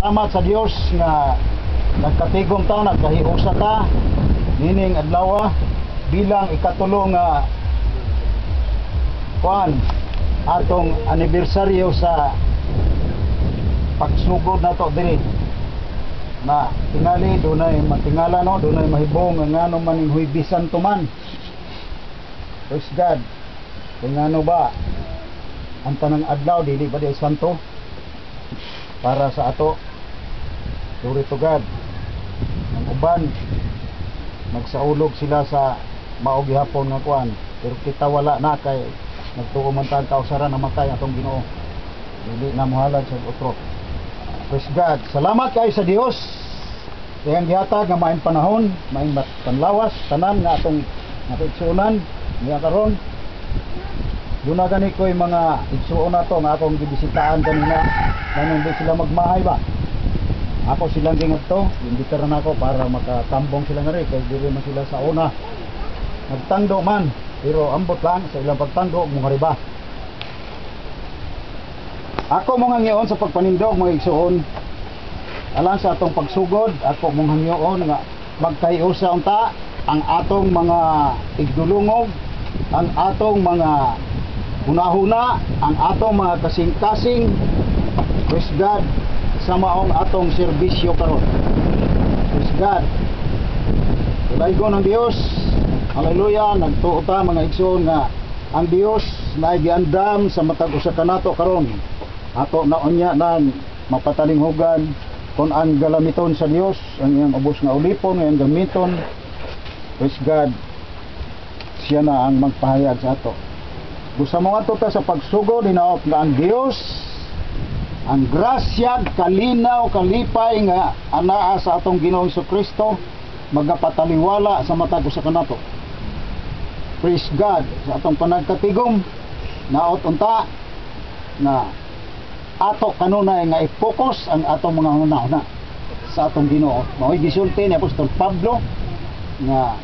Salamat sa Dios nga nagkatigom ta, nagkahiusa ta nining adlaw bilang ikatulong nga atong anibersaryo sa pagsugod nato diri na tingali dunay matingala no, dunay mahibong nga ngano maning huybisan tuman. Praise God. Kung ngano ba ang tanang adlaw dili ba di santo para sa ato. Glory to God. Ang uban nagsaulog sila sa maog gihapon nga kuan, pero kita wala na kay nagtuo man tag kausaran namatay atong Ginoo. Dili na mohalad sa utro. Praise God. Salamat kayo sa Dios. Kayang gihatag nga maayong panahon, maayong panlawas tanan nga atong igsuonan niya karon. Doon na gani ko yung mga igsuon na to nga akong gibisitaan kanina. Ganun din sila magmahay ba? Ako silang gingat to, imbitaran ako para makatambong sila nga rin. Kaya dili man sila sa una nagtando man, pero ambot lang sa ilang pagtando mong hariba. Ako mong hangyoon sa pagpanindog mga igsuon alang sa atong pagsugod. Ako mong hangyoon nga magkahiusa unta ang atong mga igdulungog, ang atong mga hunahuna, ang atong mga kasing-kasing. Praise God. Sa maong atong serbisyo karon. Praise God. Tulaygon ang Dios. Hallelujah. Nagtuo ta mga igsoon nga ang Dios na giandam sa matag usa ka nato karon. Ato na unya nang mapatalinghugan kon ang galamiton sa Dios, ang iyang ubos nga ulipon, ang iyang gamiton. Praise God. Siya na ang magpahayag sa ato. Gusto mo nga ta sa pagsugod, hinaot nga ang Dios, ang grasya, kalinaw, kalipay nga anaa sa atong Ginoong Kristo magapataliwala sa matag usa ka nato. Praise God. Sa atong panagkatigom naot unta na ato kanunay nga i-focus ang atong mga hunahuna sa atong Ginoo. Mao'y gisulti ni Apostol Pablo nga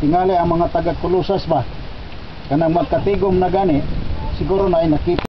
tingali ang mga taga Colosas ba kanang magkatigom na gani siguro na ay nakita